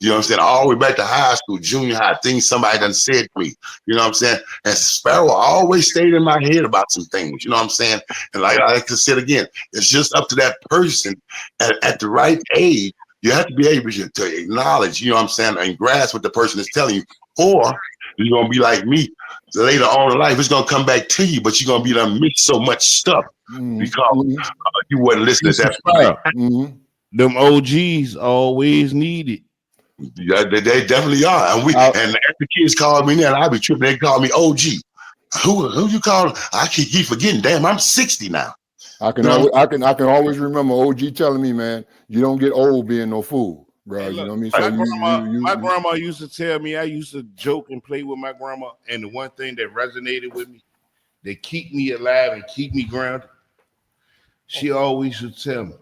You know what I'm saying? All the way back to high school, junior high, things somebody done said to me. You know what I'm saying? And Sparrow always stayed in my head about some things. You know what I'm saying? And like I said again, it's just up to that person at the right age. You have to be able to acknowledge, you know what I'm saying, and grasp what the person is telling you. Or you're going to be like me. Later on in life, it's going to come back to you, but you're going to be done missed so much stuff because you wasn't listening to that. Them OGs always needed. Yeah, they definitely are. And the kids call me now, and I be tripping. They call me OG. Who you call? I keep forgetting. Damn, I'm 60 now. I can always remember OG telling me, man, you don't get old being no fool, bro. Hey, look, you know what I mean? So my grandma used to tell me, I used to joke and play with my grandma, and the one thing that resonated with me, they keep me alive and keep me grounded. She always would tell me,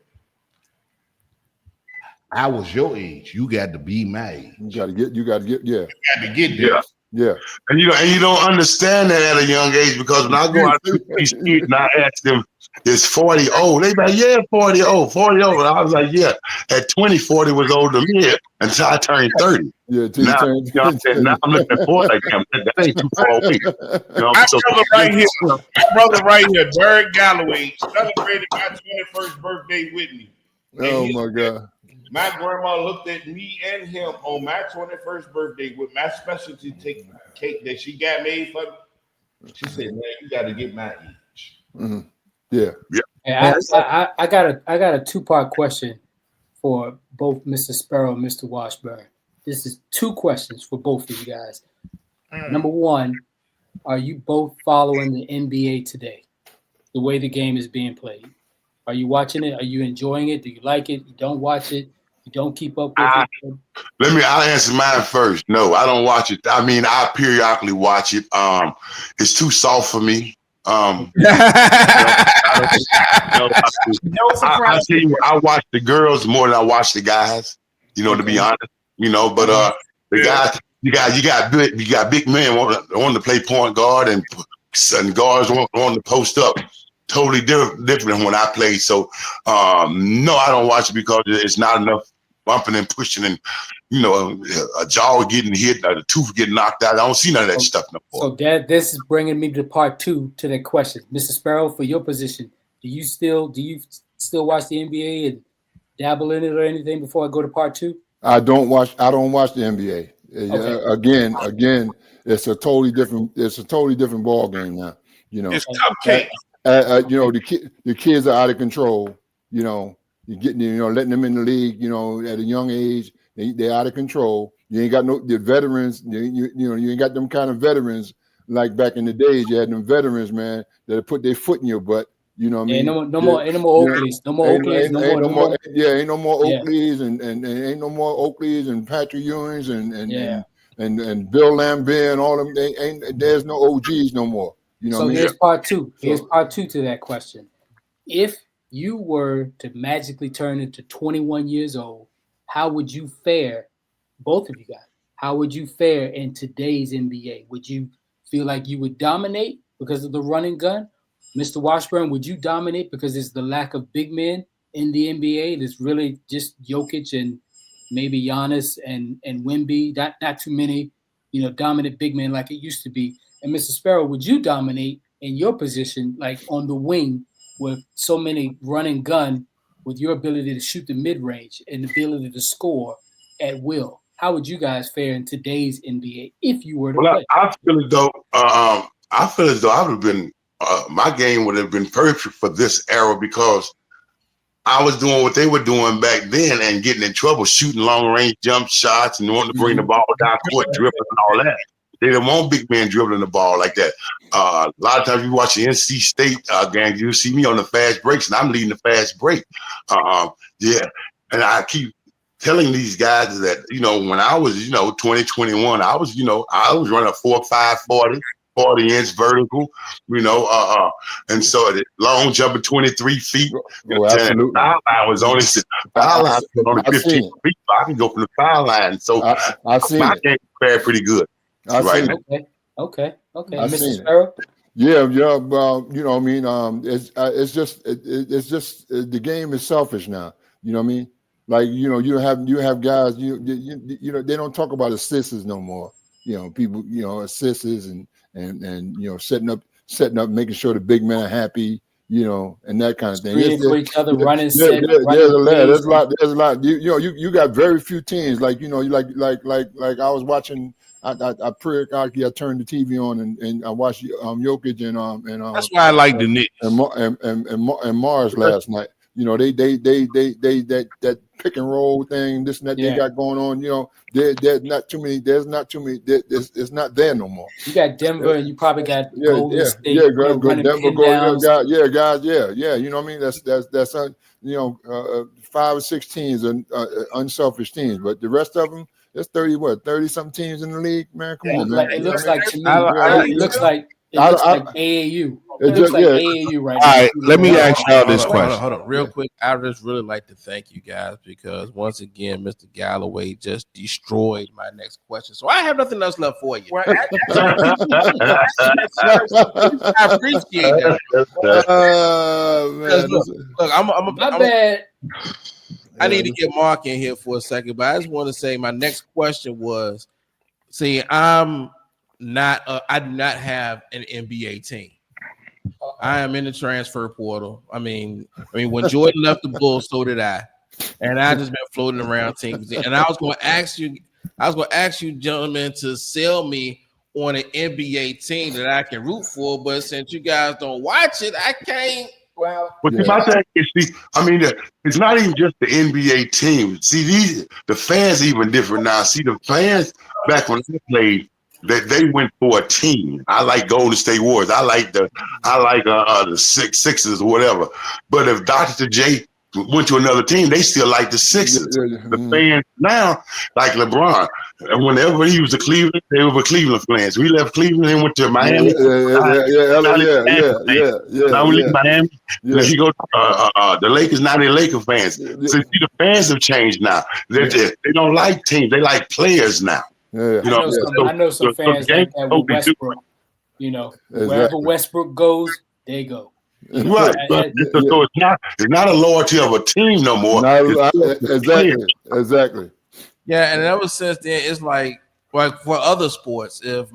I was your age. You got to be my age. You got to get, yeah. You got to get there. Yeah. And you don't understand that at a young age, because when I go out to these kids and I ask them, is 40 old? They be like, yeah, 40 old. And I was like, yeah. At 20, 40 was old to me until I turned 30. Yeah, now I'm looking at 40 like, that ain't too far away. You know, my brother right here, Derek Galloway, celebrated my 21st birthday with me. Oh my God. My grandma looked at me and him on my 21st birthday with my specialty cake that she got made for me. She said, man, you got to get my age. Mm-hmm. Yeah. And I got a two-part question for both Mr. Sparrow and Mr. Washburn. This is two questions for both of you guys. Number one, are you both following the NBA today? The way the game is being played. Are you watching it? Are you enjoying it? Do you like it? You don't watch it? You don't keep up with it? I'll answer mine first. No, I don't watch it. I mean, I periodically watch it. It's too soft for me. I tell you, I watch the girls more than I watch the guys. You know, to be honest. You know, but the guys, you got big men wanting to play point guard, and guards wanting to post up. Totally different when I play. So no, I don't watch it because it's not enough bumping and pushing, and a jaw getting hit, a tooth getting knocked out. I don't see none of that stuff no more. So Dad, this is bringing me to part two to that question. Mr. Sparrow, for your position, do you still watch the NBA and dabble in it or anything before I go to part two? I don't watch the NBA. Okay. Again, it's a totally different ball game now. It's cupcake. The kids are out of control. You getting, letting them in the league, at a young age, they're out of control. You ain't got the veterans. You ain't got them kind of veterans like back in the days. You had them veterans, man, that put their foot in your butt. You know what I mean? No more Oakleys. No more Oakleys. Ain't no more Oakleys and ain't no more Oakleys and Patrick Ewings and Bill Lambert and all them. There's no OGs no more. So here's part two. Here's part two to that question. If you were to magically turn into 21 years old, how would you fare, both of you guys? How would you fare in today's NBA? Would you feel like you would dominate because of the running gun? Mr. Washburn, would you dominate because it's the lack of big men in the NBA? There's really just Jokic and maybe Giannis and Wemby, not too many, dominant big men like it used to be. And Mr. Sparrow, would you dominate in your position, like on the wing, with so many running gun, with your ability to shoot the mid-range and the ability to score at will? How would you guys fare in today's NBA if you were to play? I feel as though I would have been my game would have been perfect for this era, because I was doing what they were doing back then and getting in trouble, shooting long-range jump shots and wanting to bring the ball down court, dribbling and all that. They didn't want big men dribbling the ball like that. A lot of times you watch the NC State game, you see me on the fast breaks, and I'm leading the fast break. And I keep telling these guys that, when I was, 2021, I was running a 4.5 40-inch vertical, and so the long jump of 23 feet. Absolutely. The sideline was only 15 feet. So I can go from the sideline. So my game fared pretty good. Okay. Mr. Sparrow? Yeah. Well, I mean, it's just the game is selfish now. You know what I mean? Like you have guys you know they don't talk about assists no more. People assists and setting up, making sure the big men are happy. And that kind of thing. Screening for each other, running set, There's a lot. plays. There's a lot. You got very few teams like like I was watching. I turned the TV on and I watched Jokic and That's why I like the Knicks. and Mars last night. They that pick and roll thing, this and that they got going on. There's not too many. It's not there no more. You got Denver, and you probably got Golden State. Good Denver, guys. You know what I mean? That's 5 or 6 teams and unselfish teams, but the rest of them, there's 30 something teams in the league, man. Come on, man. It looks like to me. It looks like AAU. It looks like AAU right now. All right, let me ask y'all this question. Hold on, real quick. I just really like to thank you guys because once again, Mr. Galloway just destroyed my next question. So I have nothing else left for you. I appreciate that. Look, bad. I need to get Mark in here for a second, but I just want to say my next question was: see, I do not have an NBA team. I am in the transfer portal. I mean, when Jordan left the Bulls, so did I, and I just been floating around teams. And I was going to ask you, gentlemen, to sell me on an NBA team that I can root for. But since you guys don't watch it, I can't. Well, my thing is, it's not even just the NBA team. See, the fans even different now. See, the fans back when I played, they went for a team. I like Golden State Warriors. I like the Sixers or whatever. But if Dr. J went to another team, they still like the Sixers. The fans now like LeBron. And whenever he was to Cleveland, they were Cleveland fans. We left Cleveland and went to Miami. Now we leave Miami. He go the Lakers. Now they're Laker fans. So see, the fans have changed now. They don't like teams. They like players now. I know some fans like that with Westbrook. Wherever Westbrook goes, they go. Right. So it's not a loyalty of a team no more. Exactly. Yeah, and ever since then, it's like for other sports, if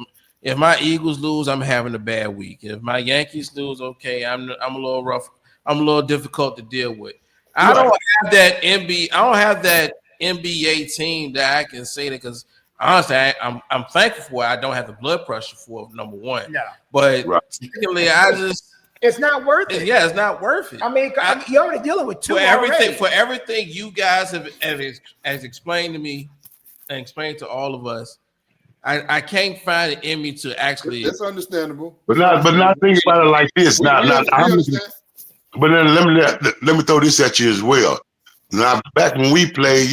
my Eagles lose, I'm having a bad week. If my Yankees lose, okay, I'm a little rough. I'm a little difficult to deal with. I don't have that NBA team that I can say that because honestly, I'm thankful for it. I don't have the blood pressure for it, number one. No. But secondly, it's not worth it. Yeah, it's not worth it. I mean, you're already dealing with two for everything you guys have explained to me and explained to all of us. I can't find it in me to actually. That's understandable. But not think about it like this. But then let me throw this at you as well. Now, back when we played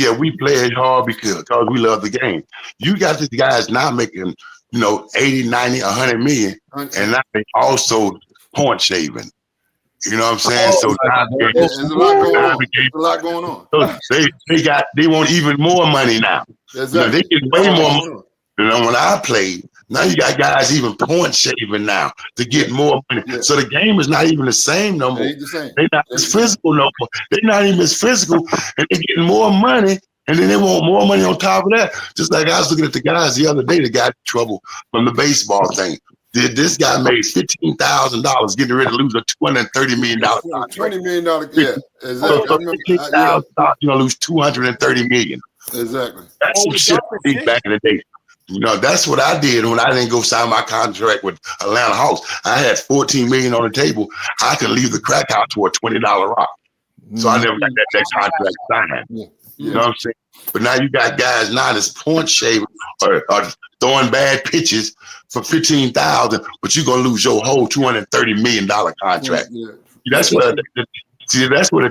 hard because we love the game. You got these guys now making 80, 90, 100 million, and now they also point shaving. You know what I'm saying? There's a lot going on. So they want even more money now. They get way more money. When I played, now you got guys even point shaving now to get more money. Yeah. So the game is not even the same no more. They're not as physical no more. They're not even as physical, and they're getting more money, and then they want more money on top of that. Just like I was looking at the guys the other day that got in trouble from the baseball thing. This guy made $15,000 getting ready to lose a $230 million contract. $20 million, yeah, exactly. So $15,000, you're gonna lose $230 million. Exactly. That's some shit back in the day. That's what I did when I didn't go sign my contract with Atlanta Hawks. I had $14 million on the table. I could leave the crack house for a $20 rock. So I never got that contract signed. Yeah. You know what I'm saying? But now you got guys now that's point shaving or throwing bad pitches for $15,000, but you're gonna lose your whole $230 million contract. Yeah. That's where the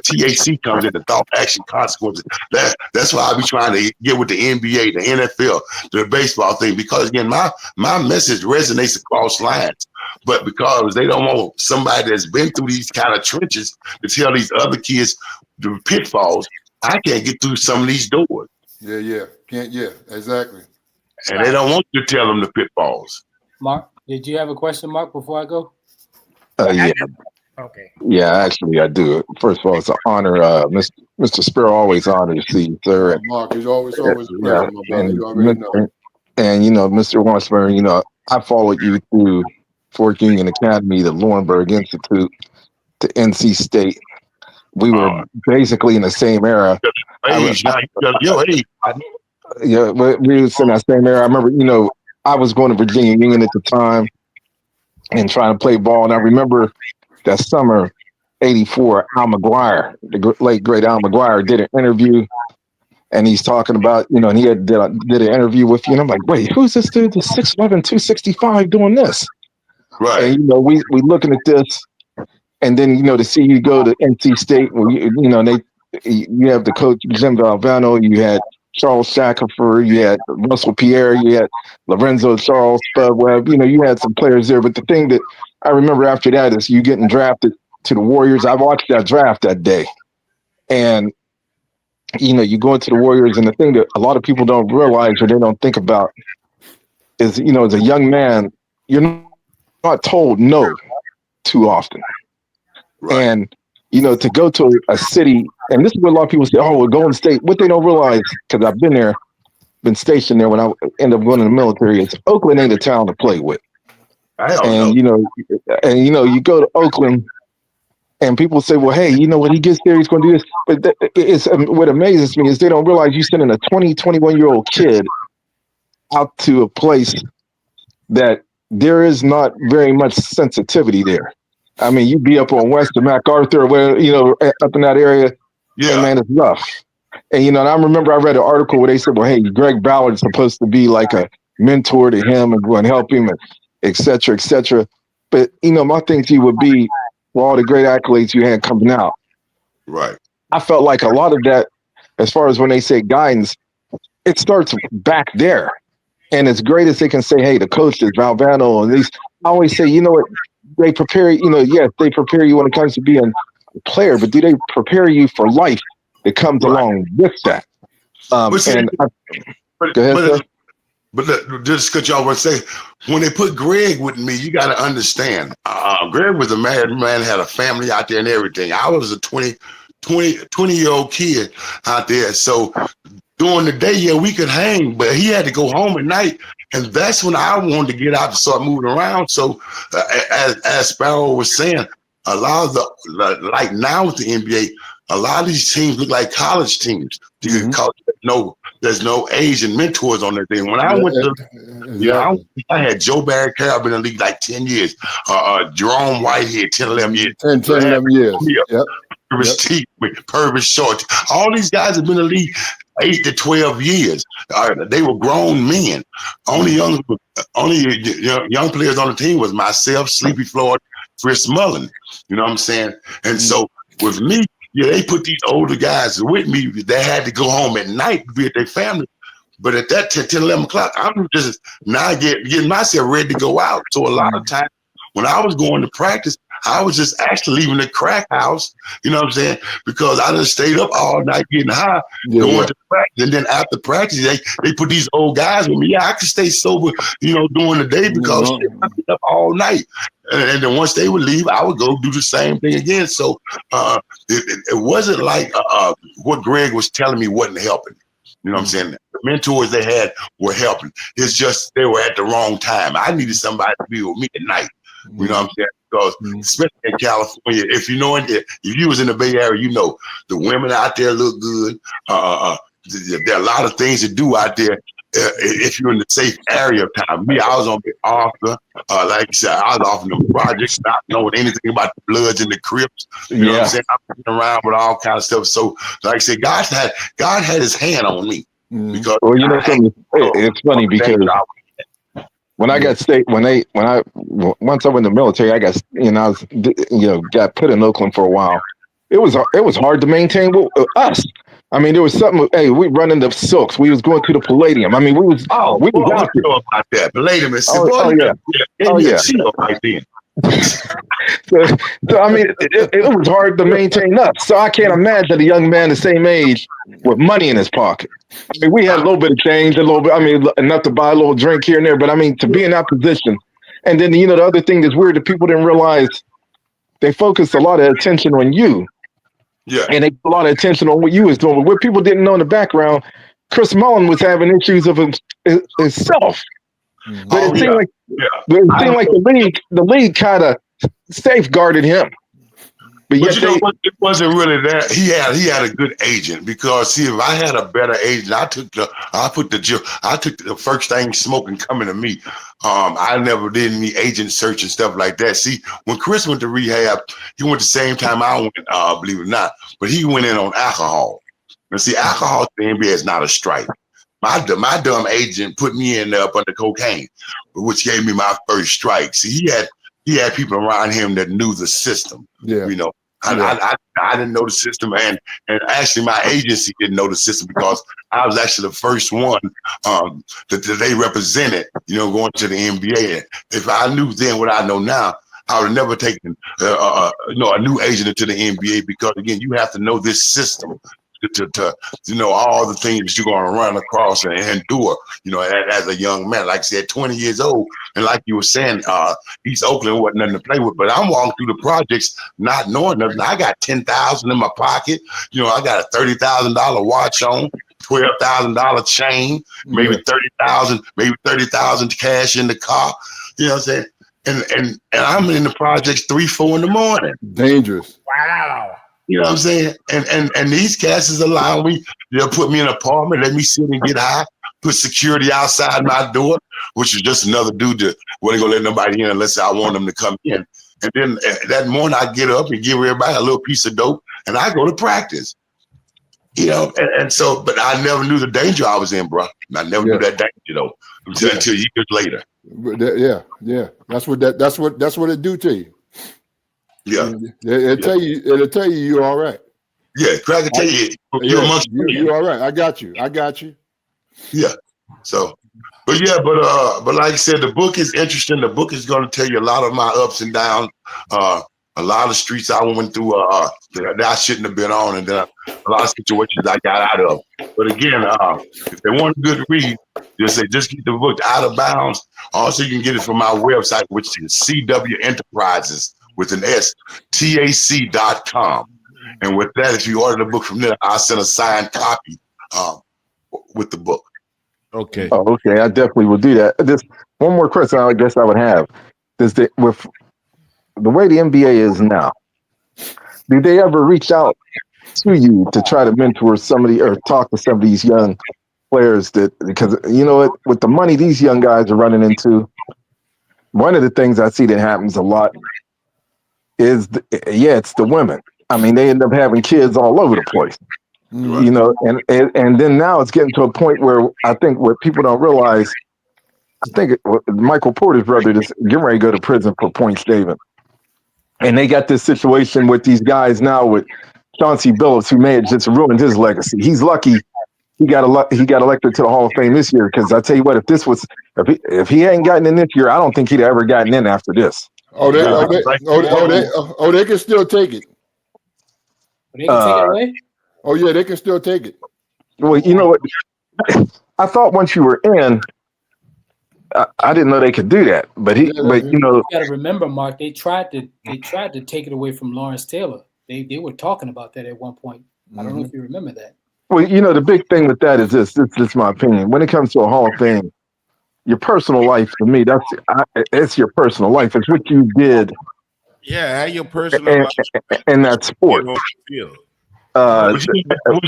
TAC comes in, the thought action consequences. That's why I be trying to get with the NBA, the NFL, the baseball thing, because again, my message resonates across lines. But because they don't want somebody that's been through these kind of trenches to tell these other kids the pitfalls, I can't get through some of these doors. Exactly. And they don't want you to tell them the pitfalls. Mark, did you have a question, Mark, before I go? Yeah. Okay. Yeah, actually, I do. First of all, it's an honor, Mr. Sparrow, always honor to see you, sir. Mark, it's always a Yeah, pleasure, my brother. You already know. and Mr. Washburn, I followed you through Fort Union Academy, the Laurinburg Institute, to NC State. We were basically in the same era. Age, your age. Yeah, we was in that same era. I remember, I was going to Virginia Union at the time and trying to play ball. And I remember that summer, '84, Al McGuire, the late great Al McGuire, did an interview. And he's talking about, and he did an interview with you. And I'm like, wait, who's this dude? The 6'11", 265 doing this? Right. And, we looking at this. And then, to see you go to NC State, where you have the coach, Jim Valvano, you had Charles Shackelford, you had Russell Pierre, you had Lorenzo Charles, Spud Webb, you had some players there. But the thing that I remember after that is you getting drafted to the Warriors. I watched that draft that day. And, you go into the Warriors, and the thing that a lot of people don't realize or they don't think about is, as a young man, you're not told no too often. Right. And, to go to a city, and this is what a lot of people say, oh, we're Golden State. What they don't realize, because I've been there, been stationed there when I end up going to the military, is Oakland ain't a town to play with. And, you go to Oakland, and people say, well, hey, when he gets there, he's going to do this. But what amazes me is they don't realize you're sending a 20, 21-year-old kid out to a place that there is not very much sensitivity there. I mean, you be up on West of MacArthur, where, up in that area, and man, it's rough. And, and I remember I read an article where they said, well, hey, Greg Ballard is supposed to be like a mentor to him and go and help him, and et cetera, et cetera. But, my thing to you would be, for all the great accolades you had coming out. Right. I felt like a lot of that, as far as when they say guidance, it starts back there. And as great as they can say, hey, the coaches, Valvano, and these, I always say, what, they prepare, yes, they prepare you when it comes to being a player, but do they prepare you for life that comes along with that? Go ahead, But just because y'all were saying, when they put Greg with me, you got to understand, Greg was a married man, had a family out there and everything. I was a 20-year-old kid out there. So during the day, we could hang, but he had to go home at night. And that's when I wanted to get out and start moving around. So as Sparrow was saying, a lot of like now with the NBA, a lot of these teams look like college teams. There's no Asian mentors on that thing. When I went to, I had Joe Barry Carroll been in the league like 10 years. Jerome Whitehead, 10, 11 years. 10, 11 years. Purvis Short. All these guys have been in the league 8 to 12 years. They were grown men. Only young players on the team was myself, Sleepy Floyd, Chris Mullen. You know what I'm saying? And so with me, they put these older guys with me. They had to go home at night to be with their family. But at that 10, 11 o'clock, I'm just now getting myself ready to go out. So a lot of times when I was going to practice, I was just actually leaving the crack house, you know what I'm saying? Because I just stayed up all night getting high, going to practice. And then after practice, they put these old guys with me. Yeah, I could stay sober, during the day because I was up all night. And then once they would leave, I would go do the same thing again. So it wasn't like what Greg was telling me wasn't helping. You know what I'm saying? The mentors they had were helping. It's just they were at the wrong time. I needed somebody to be with me at night. You know what I'm saying? Because especially in California, if you was in the Bay Area, the women out there look good. There are a lot of things to do out there if you're in the safe area of town. Me, I was on the Arthur. Like you said, I was off in the projects, not knowing anything about the Bloods and the Crips. You know what I'm saying? I'm around with all kinds of stuff. So, like I said, God had His hand on me because. Well, something. It's funny because when I got once I went in the military, I got I was got put in Oakland for a while. It was hard to maintain us. I mean, there was something. Hey, we running the Silks. We was going to the Palladium. I mean, we was out there. About that Palladium is right then. So I mean, it was hard to maintain us. So I can't imagine a young man the same age with money in his pocket. I mean, we had a little bit of change, enough to buy a little drink here and there. But I mean, to be in that position, and then the other thing that's weird that people didn't realize, they focused a lot of attention on you. Yeah. And they put a lot of attention on what you was doing. But what people didn't know in the background, Chris Mullen was having issues of himself. Mhm. But it seemed like I know. the league kind of safeguarded him. But But yet you know what? It wasn't really that. He had a good agent because see, if I had a better agent, I took the first thing smoking coming to me. I never did any agent search and stuff like that. See, when Chris went to rehab, he went the same time I went, believe it or not, but he went in on alcohol. And see, alcohol in the NBA is not a strike. My dumb agent put me in up under cocaine, which gave me my first strike. See, he had people around him that knew the system. Yeah. You know, I didn't know the system, and actually my agency didn't know the system because I was actually the first one that they represented. You know, going to the NBA. If I knew then what I know now, I would have never taken a new agent into the NBA because again, you have to know this system. To all the things that you're going to run across and endure, as a young man, like I said, 20 years old, and like you were saying, East Oakland wasn't nothing to play with. But I'm walking through the projects not knowing nothing. I got $10,000 in my pocket. I got a $30,000 watch on, $12,000 chain, maybe $30,000 cash in the car. You know what I'm saying? And I'm in the projects 3-4 in the morning. Dangerous. Wow. You know what I'm saying? And these cats allow me, they'll put me in an apartment, let me sit and get high, put security outside my door, which is just another dude that wasn't gonna let nobody in unless I want them to come in. And then that morning I get up and give everybody a little piece of dope and I go to practice. And so, but I never knew the danger I was in, bro. I never knew that danger though until years later. Yeah. That's what it do to you. Yeah. It'll tell you you're all right. Yeah, I can tell you you're amongst you're all right. I got you. Yeah. So, but like I said, the book is interesting. The book is going to tell you a lot of my ups and downs, a lot of streets I went through that I shouldn't have been on, and then a lot of situations I got out of. But again, if they want a good read, just get the book Out of Bounds. Also, you can get it from my website, which is CW Enterprises with an S, TAC.com. And with that, if you order the book from there, I'll send a signed copy with the book. Okay. Oh, okay. I definitely will do that. Just one more question I guess I would have. With the way the NBA is now, did they ever reach out to you to try to mentor somebody or talk to some of these young players because with the money these young guys are running into, one of the things I see that happens a lot is it's the women. I mean, they end up having kids all over the place, and then now it's getting to a point where I think what people don't realize, I think Michael Porter's brother is getting ready to go to prison for point staving. And they got this situation with these guys now with Chauncey Billups, who may have just ruined his legacy. He's lucky he got elected to the Hall of Fame this year, because I tell you what, if he hadn't gotten in this year, I don't think he'd ever gotten in after this. They can still take it. They can take it away? Oh yeah, they can still take it. Well, you know what? I thought once you were in, I didn't know they could do that. But you got to remember, Mark, they tried to take it away from Lawrence Taylor. They were talking about that at one point. I don't know if you remember that. Well, the big thing with that is this. This is my opinion. When it comes to a Hall of Fame, your personal life, to me, it's your personal life. It's what you did. Yeah, how your personal life in that sport. What's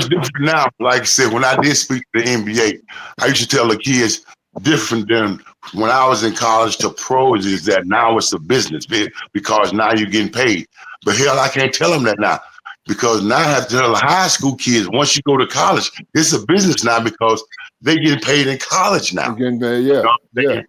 different now, like I said, when I did speak to the NBA, I used to tell the kids different than when I was in college to pros is that now it's a business because now you're getting paid. But hell, I can't tell them that now because now I have to tell the high school kids, once you go to college, it's a business now because they getting paid in college now. Getting paid,